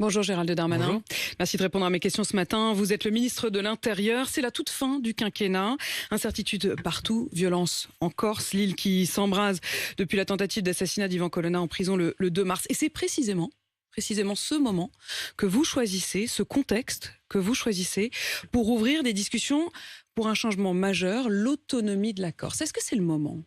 Bonjour Gérald Darmanin. Bonjour. Merci de répondre à mes questions ce matin. Vous êtes le ministre de l'Intérieur. C'est la toute fin du quinquennat. Incertitude partout, violence en Corse, l'île qui s'embrase depuis la tentative d'assassinat d'Ivan Colonna en prison le 2 mars. Et c'est précisément ce moment que vous choisissez, ce contexte que vous choisissez pour ouvrir des discussions pour un changement majeur, l'autonomie de la Corse. Est-ce que c'est le moment ?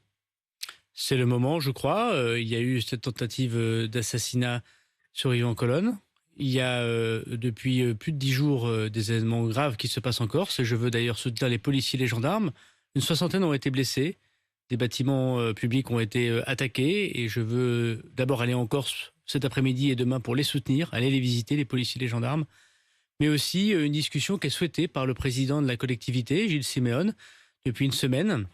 C'est le moment, je crois. Il y a eu cette tentative d'assassinat sur Ivan Colonna. Il y a depuis plus de 10 jours des événements graves qui se passent en Corse. Et je veux d'ailleurs soutenir les policiers et les gendarmes. Une soixantaine ont été blessés. Des bâtiments publics ont été attaqués. Et je veux d'abord aller en Corse cet après-midi et demain pour les soutenir, aller les visiter, les policiers et les gendarmes. Mais aussi une discussion qui est souhaitée par le président de la collectivité, Gilles Siméone, depuis une semaine.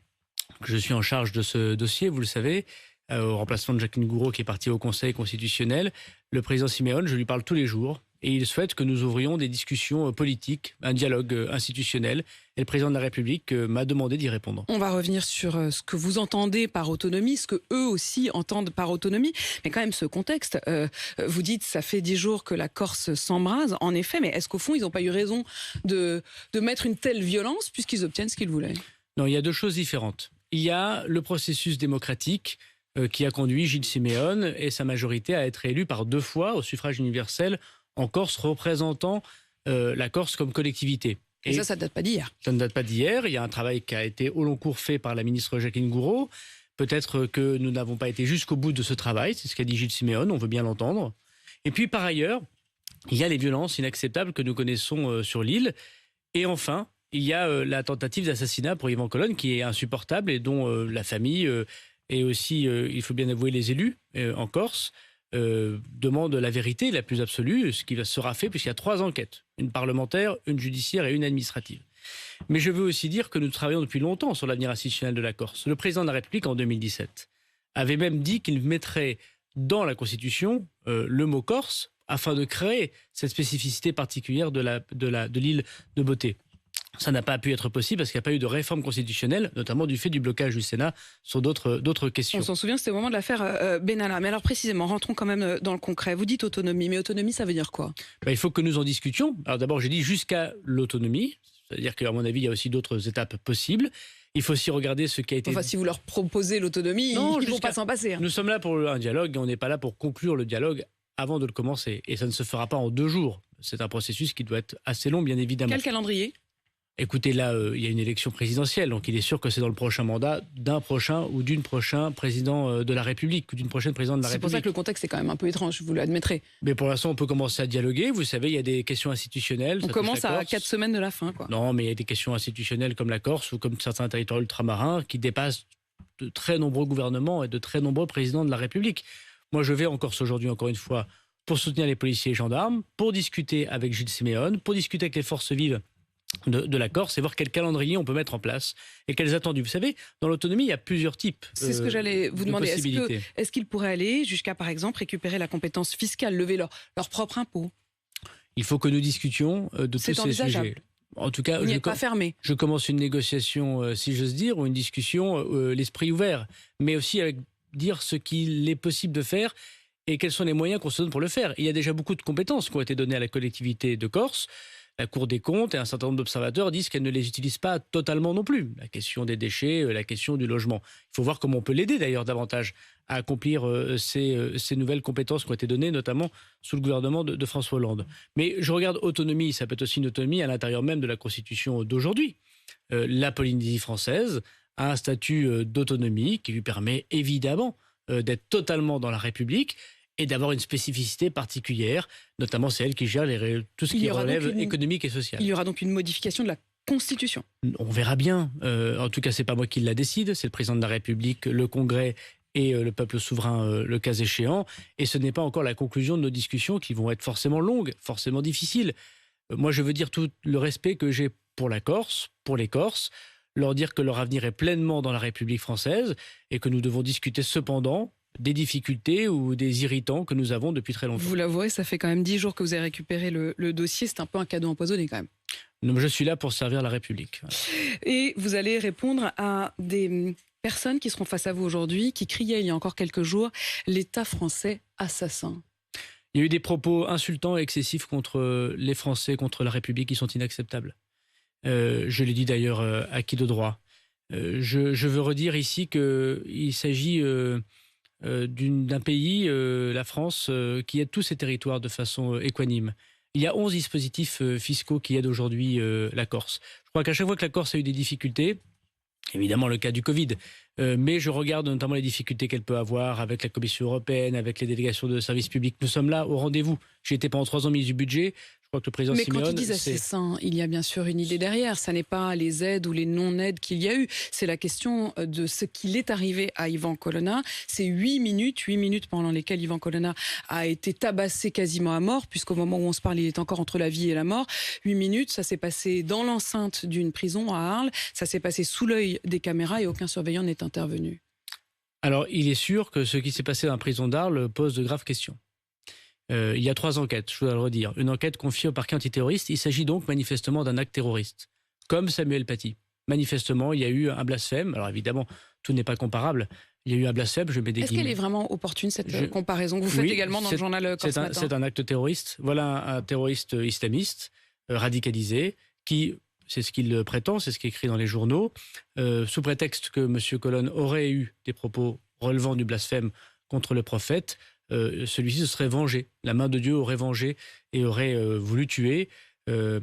Je suis en charge de ce dossier, vous le savez, au remplacement de Jacqueline Gouraud qui est partie au Conseil constitutionnel. Le président Siméone, je lui parle tous les jours et il souhaite que nous ouvrions des discussions politiques, un dialogue institutionnel. Et le président de la République m'a demandé d'y répondre. On va revenir sur ce que vous entendez par autonomie, ce que eux aussi entendent par autonomie. Mais quand même, ce contexte, vous dites, ça fait 10 jours que la Corse s'embrase. En effet, mais est-ce qu'au fond, ils n'ont pas eu raison de mettre une telle violence puisqu'ils obtiennent ce qu'ils voulaient ? Non, il y a deux choses différentes. Il y a le processus démocratique qui a conduit Gilles Siméone et sa majorité à être élu par 2 fois au suffrage universel en Corse, représentant la Corse comme collectivité. Et ça ne date pas d'hier. Ça ne date pas d'hier. Il y a un travail qui a été au long cours fait par la ministre Jacqueline Gouraud. Peut-être que nous n'avons pas été jusqu'au bout de ce travail. C'est ce qu'a dit Gilles Siméone. On veut bien l'entendre. Et puis, par ailleurs, il y a les violences inacceptables que nous connaissons sur l'île. Et enfin, il y a la tentative d'assassinat pour Ivan Colonna qui est insupportable et dont la famille et aussi, il faut bien avouer, les élus en Corse demandent la vérité la plus absolue, ce qui sera fait puisqu'il y a 3 enquêtes, une parlementaire, une judiciaire et une administrative. Mais je veux aussi dire que nous travaillons depuis longtemps sur l'avenir institutionnel de la Corse. Le président de la République, en 2017, avait même dit qu'il mettrait dans la Constitution le mot Corse afin de créer cette spécificité particulière de l'île de Beauté. Ça n'a pas pu être possible parce qu'il n'y a pas eu de réforme constitutionnelle, notamment du fait du blocage du Sénat sur d'autres questions. On s'en souvient, c'était au moment de l'affaire Benalla. Mais alors précisément, rentrons quand même dans le concret. Vous dites autonomie, mais autonomie, ça veut dire quoi ? Il faut que nous en discutions. Alors d'abord, j'ai dit jusqu'à l'autonomie, c'est-à-dire qu'à mon avis, il y a aussi d'autres étapes possibles. Il faut aussi regarder ce qui a été... Enfin, si vous leur proposez l'autonomie, ils ne vont pas s'en passer. Nous sommes là pour un dialogue et on n'est pas là pour conclure le dialogue avant de le commencer. Et ça ne se fera pas en 2 jours. C'est un processus qui doit être assez long, bien évidemment. Quel calendrier ? Écoutez, là, il y a une élection présidentielle, donc il est sûr que c'est dans le prochain mandat d'un prochain ou d'une prochaine président de la République ou d'une prochaine présidente de la République. C'est pour ça que le contexte est quand même un peu étrange, vous l'admettrez. Mais pour l'instant, on peut commencer à dialoguer. Vous savez, il y a des questions institutionnelles. On commence à 4 semaines de la fin, quoi. Non, mais il y a des questions institutionnelles comme la Corse ou comme certains territoires ultramarins qui dépassent de très nombreux gouvernements et de très nombreux présidents de la République. Moi, je vais en Corse aujourd'hui, encore une fois, pour soutenir les policiers et gendarmes, pour discuter avec Gilles Siméone, pour discuter avec les forces vives de la Corse et voir quel calendrier on peut mettre en place et quels attendus. Vous savez, dans l'autonomie, il y a plusieurs types. C'est ce que j'allais vous demander. Est-ce qu'ils pourraient aller jusqu'à, par exemple, récupérer la compétence fiscale, lever leur propre impôt ? Il faut que nous discutions de tous ces sujets. En tout cas, vous n'y êtes pas fermé. Je commence une négociation, si j'ose dire, ou une discussion, l'esprit ouvert, mais aussi avec dire ce qu'il est possible de faire et quels sont les moyens qu'on se donne pour le faire. Il y a déjà beaucoup de compétences qui ont été données à la collectivité de Corse. La Cour des comptes et un certain nombre d'observateurs disent qu'elle ne les utilise pas totalement non plus. La question des déchets, la question du logement. Il faut voir comment on peut l'aider d'ailleurs davantage à accomplir ces nouvelles compétences qui ont été données, notamment sous le gouvernement de François Hollande. Mais je regarde autonomie, ça peut être aussi une autonomie à l'intérieur même de la Constitution d'aujourd'hui. La Polynésie française a un statut d'autonomie qui lui permet évidemment d'être totalement dans la République et d'avoir une spécificité particulière, notamment c'est elle qui gère tout ce qui relève économique et social. Il y aura donc une modification de la Constitution. On verra bien. En tout cas, c'est pas moi qui la décide, c'est le président de la République, le Congrès et le peuple souverain, le cas échéant. Et ce n'est pas encore la conclusion de nos discussions qui vont être forcément longues, forcément difficiles. Moi, je veux dire tout le respect que j'ai pour la Corse, pour les Corses, leur dire que leur avenir est pleinement dans la République française et que nous devons discuter cependant des difficultés ou des irritants que nous avons depuis très longtemps. Vous l'avouerez, ça fait quand même 10 jours que vous avez récupéré le dossier. C'est un peu un cadeau empoisonné quand même. Non, je suis là pour servir la République. Voilà. Et vous allez répondre à des personnes qui seront face à vous aujourd'hui, qui criaient il y a encore quelques jours « l'État français assassin ». Il y a eu des propos insultants et excessifs contre les Français, contre la République, qui sont inacceptables. Je l'ai dit d'ailleurs à qui de droit. Je veux redire ici qu'il s'agit d'un pays, la France, qui aide tous ses territoires de façon équanime. Il y a 11 dispositifs fiscaux qui aident aujourd'hui la Corse. Je crois qu'à chaque fois que la Corse a eu des difficultés, évidemment le cas du Covid, mais je regarde notamment les difficultés qu'elle peut avoir avec la Commission européenne, avec les délégations de services publics. Nous sommes là au rendez-vous. J'ai été pendant 3 ans ministre du budget. Je crois que le président Simeone... Mais quand ils disent assez sain, il y a bien sûr une idée derrière. Ça n'est pas les aides ou les non-aides qu'il y a eu. C'est la question de ce qu'il est arrivé à Ivan Colonna. C'est 8 minutes pendant lesquelles Ivan Colonna a été tabassé quasiment à mort, puisqu'au moment où on se parle, il est encore entre la vie et la mort. 8 minutes, ça s'est passé dans l'enceinte d'une prison à Arles. Ça s'est passé sous l'œil des caméras et aucun surveillant n'est intervenu. Alors, il est sûr que ce qui s'est passé dans la prison d'Arles pose de graves questions. Il y a 3 enquêtes, je dois le redire. Une enquête confiée au parquet antiterroriste. Il s'agit donc manifestement d'un acte terroriste, comme Samuel Paty. Manifestement, il y a eu un blasphème. Alors évidemment, tout n'est pas comparable. Il y a eu un blasphème, je mets des guillemets. Est-ce qu'elle est vraiment opportune, cette comparaison que vous faites également dans le journal Corse Matin ? C'est un acte terroriste. Voilà un terroriste islamiste, radicalisé, qui, c'est ce qu'il prétend, c'est ce qui est écrit dans les journaux, sous prétexte que M. Colonne aurait eu des propos relevant du blasphème contre le prophète, celui-ci se serait vengé. La main de Dieu aurait vengé et aurait voulu tuer,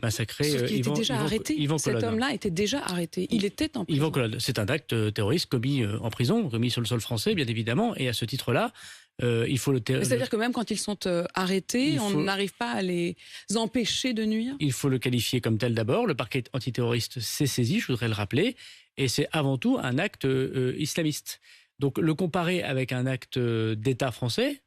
massacrer Yvan Colonna. Cet homme-là était déjà arrêté. Il était en prison. Yvan Colonna, c'est un acte terroriste commis en prison, commis sur le sol français, bien évidemment. Et à ce titre-là, il faut le... C'est-à-dire que même quand ils sont arrêtés, on n'arrive pas à les empêcher de nuire ? Il faut le qualifier comme tel d'abord. Le parquet antiterroriste s'est saisi, je voudrais le rappeler. Et c'est avant tout un acte islamiste. Donc le comparer avec un acte d'État français...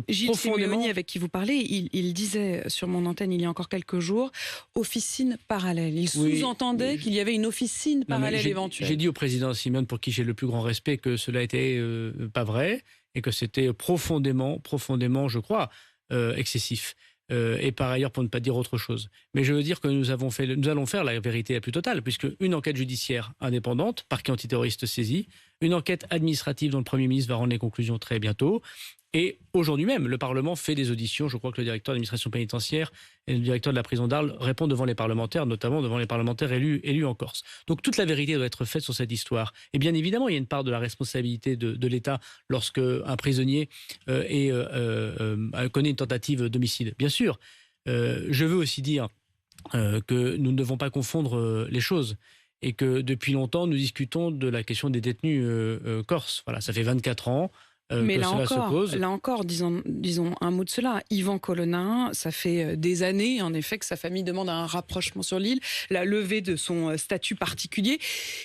Gilles Simeoni, avec qui vous parlez, il disait sur mon antenne il y a encore quelques jours, officine parallèle. Il sous-entendait qu'il y avait une officine parallèle éventuelle. J'ai dit au président Simeone, pour qui j'ai le plus grand respect, que cela était pas vrai et que c'était profondément, je crois, excessif. Et par ailleurs, pour ne pas dire autre chose. Mais je veux dire que nous allons faire la vérité la plus totale, puisque une enquête judiciaire indépendante, parquet antiterroriste saisi, une enquête administrative dont le Premier ministre va rendre les conclusions très bientôt. Et aujourd'hui même, le Parlement fait des auditions. Je crois que le directeur de l'administration pénitentiaire et le directeur de la prison d'Arles répondent devant les parlementaires, notamment devant les parlementaires élus en Corse. Donc toute la vérité doit être faite sur cette histoire. Et bien évidemment, il y a une part de la responsabilité de l'État lorsque un prisonnier connaît une tentative d'homicide. Bien sûr, je veux aussi dire que nous ne devons pas confondre les choses. Et que depuis longtemps, nous discutons de la question des détenus corses. Voilà, ça fait 24 ans. Mais là encore, disons un mot de cela. Ivan Colonna, ça fait des années, en effet, que sa famille demande un rapprochement sur l'île, la levée de son statut particulier.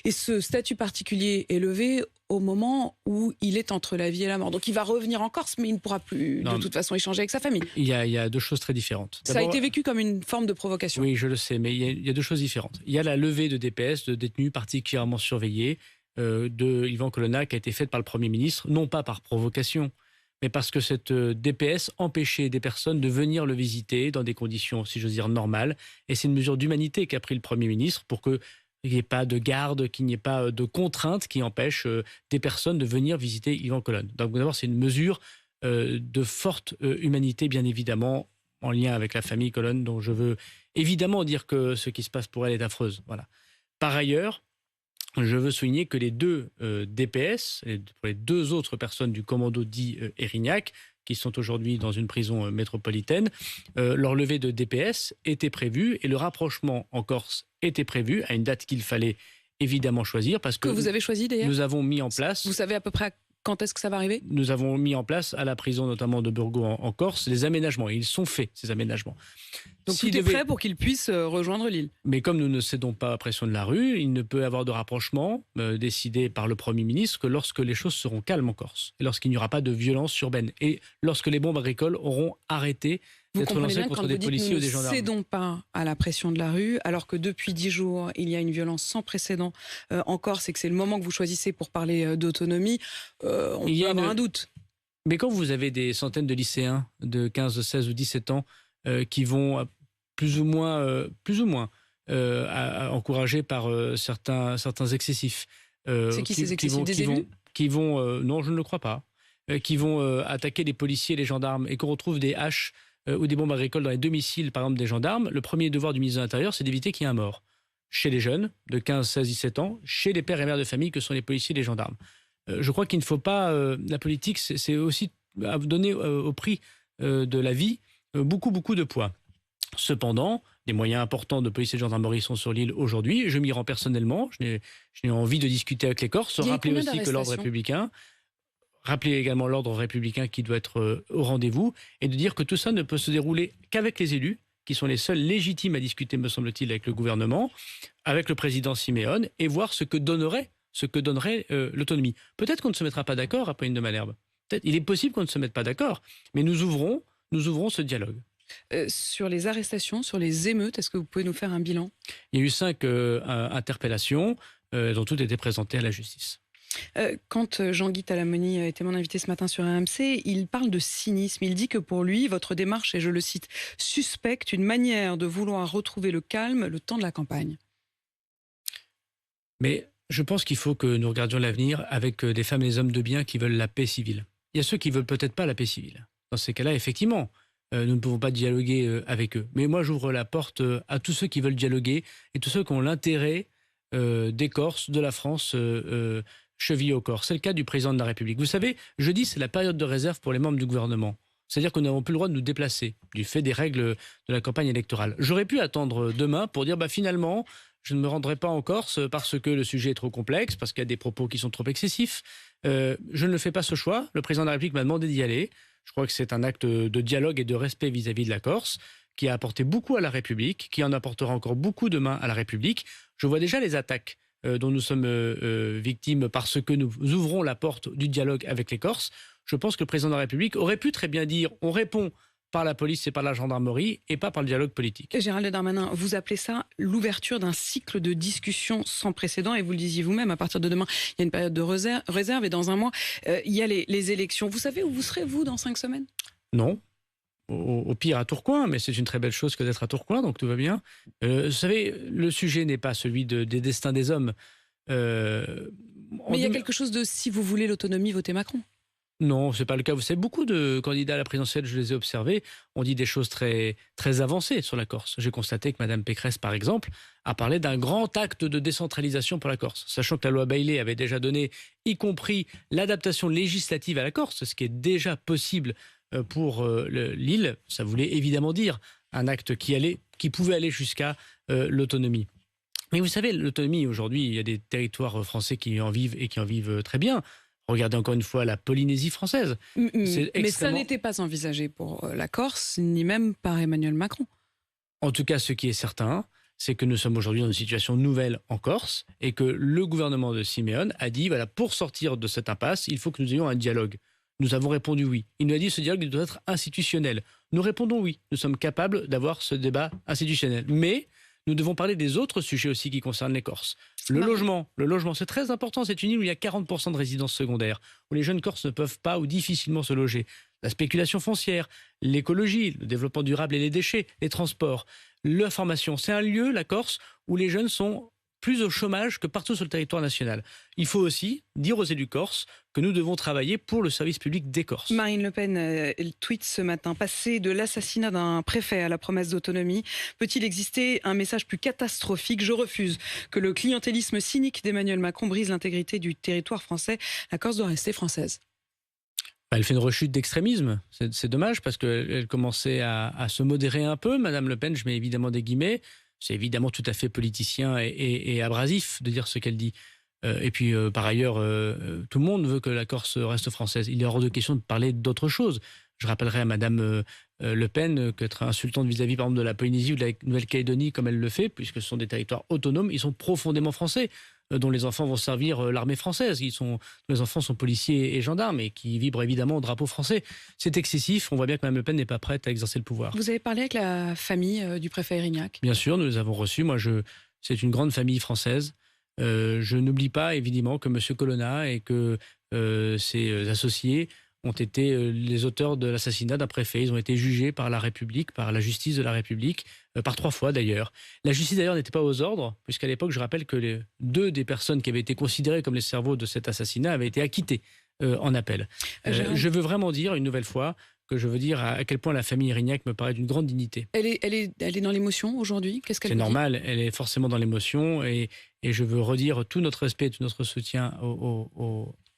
Et ce statut particulier est levé au moment où il est entre la vie et la mort. Donc il va revenir en Corse, mais il ne pourra plus de toute façon échanger avec sa famille. Il y a 2 choses très différentes. Ça a été vécu comme une forme de provocation. Oui, je le sais, mais il y a 2 choses différentes. Il y a la levée de DPS, de détenus particulièrement surveillés, de Ivan Colonna, qui a été faite par le Premier ministre, non pas par provocation, mais parce que cette DPS empêchait des personnes de venir le visiter dans des conditions, si j'ose dire, normales. Et c'est une mesure d'humanité qu'a pris le Premier ministre pour qu'il n'y ait pas de garde, qu'il n'y ait pas de contraintes qui empêchent des personnes de venir visiter Ivan Colonna. Donc d'abord, c'est une mesure de forte humanité, bien évidemment, en lien avec la famille Colonna, dont je veux évidemment dire que ce qui se passe pour elle est affreuse. Voilà. Par ailleurs, je veux souligner que les 2 DPS, pour les 2 autres personnes du commando dit Erignac, qui sont aujourd'hui dans une prison métropolitaine, leur levée de DPS était prévue et le rapprochement en Corse était prévu à une date qu'il fallait évidemment choisir. Parce que vous avez choisi d'ailleurs ? Nous avons mis en place... Vous savez à peu près quand est-ce que ça va arriver ? Nous avons mis en place à la prison notamment de Burgos en Corse des aménagements. Et ils sont faits, ces aménagements. Donc tout est prêt pour qu'ils puissent rejoindre l'île. Mais comme nous ne cédons pas à la pression de la rue, il ne peut y avoir de rapprochement décidé par le Premier ministre que lorsque les choses seront calmes en Corse. Et lorsqu'il n'y aura pas de violence urbaine. Et lorsque les bombes agricoles auront arrêté d'être lancées contre des policiers ou des gendarmes. Nous ne cédons pas à la pression de la rue, alors que depuis 10 jours, il y a une violence sans précédent en Corse et que c'est le moment que vous choisissez pour parler d'autonomie. On peut avoir un doute. Mais quand vous avez des centaines de lycéens de 15, 16 ou 17 ans qui vont plus ou moins encouragés par certains excessifs. C'est qui ces excessifs, des élus ? Qui vont non, je ne le crois pas. qui vont attaquer les policiers et les gendarmes et qu'on retrouve des haches ou des bombes agricoles dans les domiciles, par exemple, des gendarmes, le premier devoir du ministre de l'Intérieur, c'est d'éviter qu'il y ait un mort. Chez les jeunes de 15, 16, 17 ans, chez les pères et mères de famille que sont les policiers et les gendarmes. Je crois qu'il ne faut pas... la politique, c'est aussi donner au prix de la vie beaucoup de poids. Cependant, des moyens importants de police et de gendarmerie sont sur l'île aujourd'hui. Je m'y rends personnellement. Je n'ai envie de discuter avec les Corses, rappeler aussi que l'ordre républicain... Rappeler également l'ordre républicain qui doit être au rendez-vous et de dire que tout ça ne peut se dérouler qu'avec les élus, qui sont les seuls légitimes à discuter, me semble-t-il, avec le gouvernement, avec le président Siméon, et voir ce que donnerait l'autonomie. Peut-être qu'on ne se mettra pas d'accord à Pauline de Malherbe. Il est possible qu'on ne se mette pas d'accord, mais nous ouvrons ce dialogue. Sur les arrestations, sur les émeutes, est-ce que vous pouvez nous faire un bilan ? Il y a eu 5 interpellations, dont toutes étaient présentées à la justice. Quand Jean-Guy Talamoni était mon invité ce matin sur RMC, il parle de cynisme. Il dit que pour lui, votre démarche est, je le cite, suspecte, une manière de vouloir retrouver le calme le temps de la campagne. Mais je pense qu'il faut que nous regardions l'avenir avec des femmes et des hommes de bien qui veulent la paix civile. Il y a ceux qui ne veulent peut-être pas la paix civile. Dans ces cas-là, effectivement, nous ne pouvons pas dialoguer avec eux. Mais moi, j'ouvre la porte à tous ceux qui veulent dialoguer et tous ceux qui ont l'intérêt des Corses, de la France, chevillé au corps. C'est le cas du président de la République. Vous savez, jeudi, c'est la période de réserve pour les membres du gouvernement. C'est-à-dire que nous n'avons plus le droit de nous déplacer du fait des règles de la campagne électorale. J'aurais pu attendre demain pour dire finalement, je ne me rendrai pas en Corse parce que le sujet est trop complexe, parce qu'il y a des propos qui sont trop excessifs. Je ne fais pas ce choix. Le président de la République m'a demandé d'y aller. Je crois que c'est un acte de dialogue et de respect vis-à-vis de la Corse qui a apporté beaucoup à la République, qui en apportera encore beaucoup demain à la République. Je vois déjà les attaques dont nous sommes victimes parce que nous ouvrons la porte du dialogue avec les Corses. Je pense que le président de la République aurait pu très bien dire on répond par la police et par la gendarmerie et pas par le dialogue politique. Gérald Darmanin, vous appelez ça l'ouverture d'un cycle de discussion sans précédent et vous le disiez vous-même, à partir de demain, il y a une période de réserve et dans un mois, il y a les élections. Vous savez où vous serez, vous, dans 5 semaines ? Non. Au pire à Tourcoing, mais c'est une très belle chose que d'être à Tourcoing, donc tout va bien. Vous savez, le sujet n'est pas celui des destins des hommes. Mais il y a quelque chose de si vous voulez l'autonomie, votez Macron. Non, c'est pas le cas. Vous savez, beaucoup de candidats à la présidentielle, je les ai observés, ont dit des choses très, très avancées sur la Corse. J'ai constaté que Mme Pécresse, par exemple, a parlé d'un grand acte de décentralisation pour la Corse, sachant que la loi Bailey avait déjà donné, y compris l'adaptation législative à la Corse, ce qui est déjà possible pour l'île. Ça voulait évidemment dire un acte qui pouvait aller jusqu'à l'autonomie. Mais vous savez, l'autonomie, aujourd'hui, il y a des territoires français qui en vivent et qui en vivent très bien. Regardez encore une fois la Polynésie française. Mais ça n'était pas envisagé pour la Corse, ni même par Emmanuel Macron. En tout cas, ce qui est certain, c'est que nous sommes aujourd'hui dans une situation nouvelle en Corse et que le gouvernement de Siméon a dit, voilà, pour sortir de cette impasse, il faut que nous ayons un dialogue. Nous avons répondu oui. Il nous a dit que ce dialogue doit être institutionnel. Nous répondons oui. Nous sommes capables d'avoir ce débat institutionnel. Mais nous devons parler des autres sujets aussi qui concernent les Corses. Le logement, c'est très important. C'est une île où il y a 40% de résidences secondaires, où les jeunes Corses ne peuvent pas ou difficilement se loger. La spéculation foncière, l'écologie, le développement durable et les déchets, les transports, la formation. C'est un lieu, la Corse, où les jeunes sont plus au chômage que partout sur le territoire national. Il faut aussi dire aux élus corses que nous devons travailler pour le service public des Corses. Marine Le Pen tweet ce matin, passer de l'assassinat d'un préfet à la promesse d'autonomie, peut-il exister un message plus catastrophique ? Je refuse que le clientélisme cynique d'Emmanuel Macron brise l'intégrité du territoire français. La Corse doit rester française. Elle fait une rechute d'extrémisme. C'est dommage parce qu'elle commençait à se modérer un peu. Madame Le Pen, je mets évidemment des guillemets. C'est évidemment tout à fait politicien et abrasif de dire ce qu'elle dit. Et puis, par ailleurs, tout le monde veut que la Corse reste française. Il est hors de question de parler d'autre chose. Je rappellerai à Madame Le Pen qu'être insultante vis-à-vis, par exemple, de la Polynésie ou de la Nouvelle-Calédonie, comme elle le fait, puisque ce sont des territoires autonomes, ils sont profondément français, dont les enfants vont servir l'armée française. Les enfants sont policiers et gendarmes et qui vibrent évidemment au drapeau français. C'est excessif. On voit bien que Mme Le Pen n'est pas prête à exercer le pouvoir. Vous avez parlé avec la famille du préfet Erignac ? Bien sûr, nous les avons reçus. C'est une grande famille française. Je n'oublie pas évidemment que M. Colonna et que ses associés ont été les auteurs de l'assassinat d'un préfet. Ils ont été jugés par la République, par la justice de la République, par 3 fois d'ailleurs. La justice d'ailleurs n'était pas aux ordres, puisqu'à l'époque, je rappelle que 2 des personnes qui avaient été considérées comme les cerveaux de cet assassinat avaient été acquittées en appel. Je veux vraiment dire une nouvelle fois que je veux dire à quel point la famille Erignac me paraît d'une grande dignité. Elle est dans l'émotion aujourd'hui. Qu'est-ce qu'elle C'est vous dit ? normal, elle est forcément dans l'émotion et je veux redire tout notre respect, tout notre soutien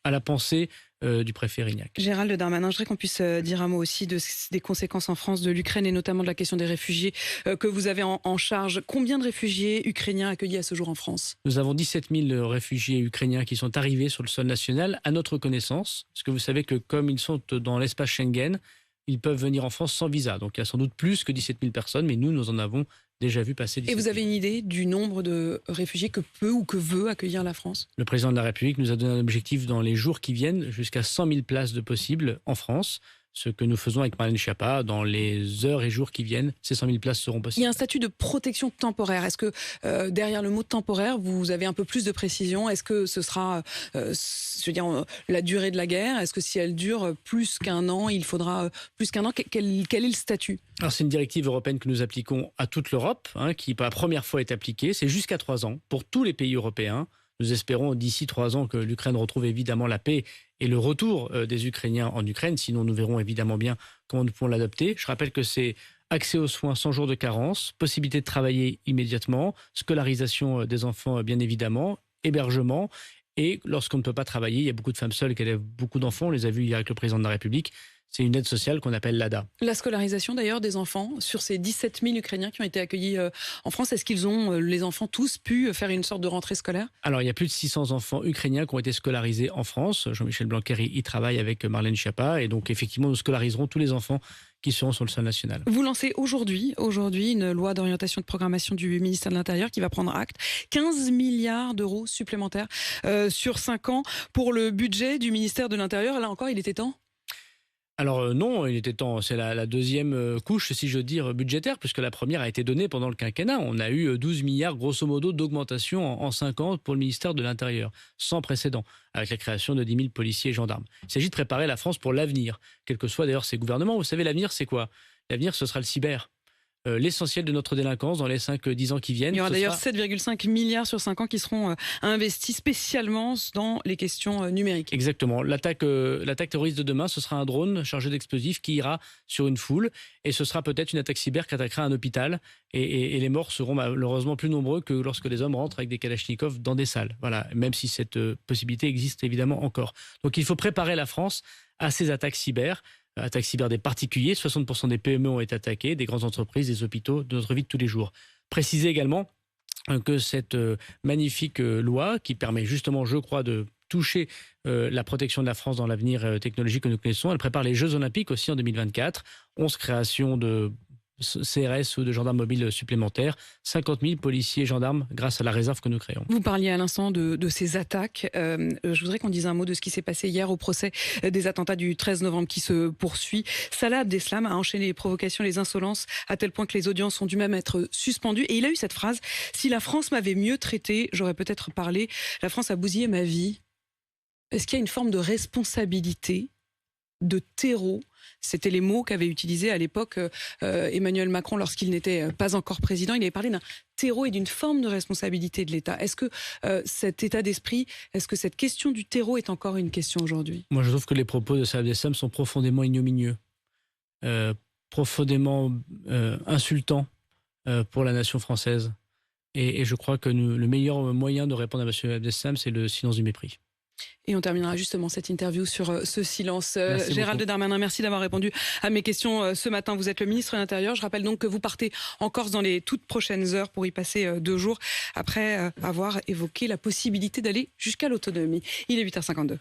à la pensée du préfet Erignac. Gérald Darmanin, je voudrais qu'on puisse dire un mot aussi des conséquences en France de l'Ukraine et notamment de la question des réfugiés que vous avez en charge. Combien de réfugiés ukrainiens accueillis à ce jour en France ? Nous avons 17 000 réfugiés ukrainiens qui sont arrivés sur le sol national à notre connaissance. Parce que vous savez que comme ils sont dans l'espace Schengen, ils peuvent venir en France sans visa. Donc il y a sans doute plus que 17 000 personnes, mais nous en avons déjà vu passer 17 000. Et vous avez une idée du nombre de réfugiés que peut ou que veut accueillir la France ? Le président de la République nous a donné un objectif dans les jours qui viennent, jusqu'à 100 000 places de possibles en France. Ce que nous faisons avec Marlène Schiappa, dans les heures et jours qui viennent, ces 100 000 places seront possibles. Il y a un statut de protection temporaire. Est-ce que derrière le mot temporaire, vous avez un peu plus de précision ? Est-ce que ce sera la durée de la guerre ? Est-ce que si elle dure plus qu'un an, il faudra plus qu'un an ? Quel est le statut ? Alors c'est une directive européenne que nous appliquons à toute l'Europe, qui pour la première fois est appliquée. C'est jusqu'à 3 ans pour tous les pays européens. Nous espérons d'ici 3 ans que l'Ukraine retrouve évidemment la paix et le retour des Ukrainiens en Ukraine. Sinon, nous verrons évidemment bien comment nous pouvons l'adopter. Je rappelle que c'est accès aux soins sans jour de carence, possibilité de travailler immédiatement, scolarisation des enfants bien évidemment, hébergement. Et lorsqu'on ne peut pas travailler, il y a beaucoup de femmes seules qui élèvent beaucoup d'enfants. On les a vus hier avec le président de la République. C'est une aide sociale qu'on appelle l'ADA. La scolarisation d'ailleurs des enfants, sur ces 17 000 Ukrainiens qui ont été accueillis en France, est-ce qu'ils ont, les enfants tous, pu faire une sorte de rentrée scolaire ? Alors il y a plus de 600 enfants ukrainiens qui ont été scolarisés en France. Jean-Michel Blanquer y travaille avec Marlène Schiappa et donc effectivement nous scolarisons tous les enfants qui seront sur le sol national. Vous lancez aujourd'hui une loi d'orientation de programmation du ministère de l'Intérieur qui va prendre acte. 15 milliards d'euros supplémentaires sur 5 ans pour le budget du ministère de l'Intérieur. Là encore, il était temps ? Alors non, il était temps. C'est la deuxième couche, si je veux dire, budgétaire, puisque la première a été donnée pendant le quinquennat. On a eu 12 milliards, grosso modo, d'augmentation en 5 ans pour le ministère de l'Intérieur, sans précédent, avec la création de 10 000 policiers et gendarmes. Il s'agit de préparer la France pour l'avenir, quels que soient d'ailleurs ses gouvernements. Vous savez, l'avenir, c'est quoi ? L'avenir, ce sera le cyber. L'essentiel de notre délinquance dans les 5-10 ans qui viennent. Il y aura d'ailleurs 7,5 milliards sur 5 ans qui seront investis spécialement dans les questions numériques. Exactement. L'attaque terroriste de demain, ce sera un drone chargé d'explosifs qui ira sur une foule et ce sera peut-être une attaque cyber qui attaquera un hôpital et les morts seront malheureusement plus nombreux que lorsque les hommes rentrent avec des kalachnikovs dans des salles. Voilà, même si cette possibilité existe évidemment encore. Donc il faut préparer la France à ces attaques cyber. Attaques cyber des particuliers, 60% des PME ont été attaqués, des grandes entreprises, des hôpitaux, de notre vie de tous les jours. Préciser également que cette magnifique loi, qui permet justement, je crois, de toucher la protection de la France dans l'avenir technologique que nous connaissons, elle prépare les Jeux Olympiques aussi en 2024, 11 créations de CRS ou de gendarmes mobiles supplémentaires, 50 000 policiers et gendarmes grâce à la réserve que nous créons. Vous parliez à l'instant de ces attaques. Je voudrais qu'on dise un mot de ce qui s'est passé hier au procès des attentats du 13 novembre qui se poursuit. Salah Abdeslam a enchaîné les provocations, les insolences, à tel point que les audiences ont dû même être suspendues. Et il a eu cette phrase: « Si la France m'avait mieux traité, j'aurais peut-être parlé. La France a bousillé ma vie. » Est-ce qu'il y a une forme de responsabilité, de terreau? C'était les mots qu'avait utilisés à l'époque Emmanuel Macron lorsqu'il n'était pas encore président. Il avait parlé d'un terreau et d'une forme de responsabilité de l'État. Est-ce que cet état d'esprit, est-ce que cette question du terreau est encore une question aujourd'hui? Moi, je trouve que les propos de Salah Abdeslam sont profondément ignominieux, profondément insultants pour la nation française. Et je crois que le meilleur moyen de répondre à M. Abdeslam, c'est le silence du mépris. Et on terminera justement cette interview sur ce silence. Gérald beaucoup. Darmanin, merci d'avoir répondu à mes questions ce matin. Vous êtes le ministre de l'Intérieur. Je rappelle donc que vous partez en Corse dans les toutes prochaines heures pour y passer 2 jours après avoir évoqué la possibilité d'aller jusqu'à l'autonomie. Il est 8h52.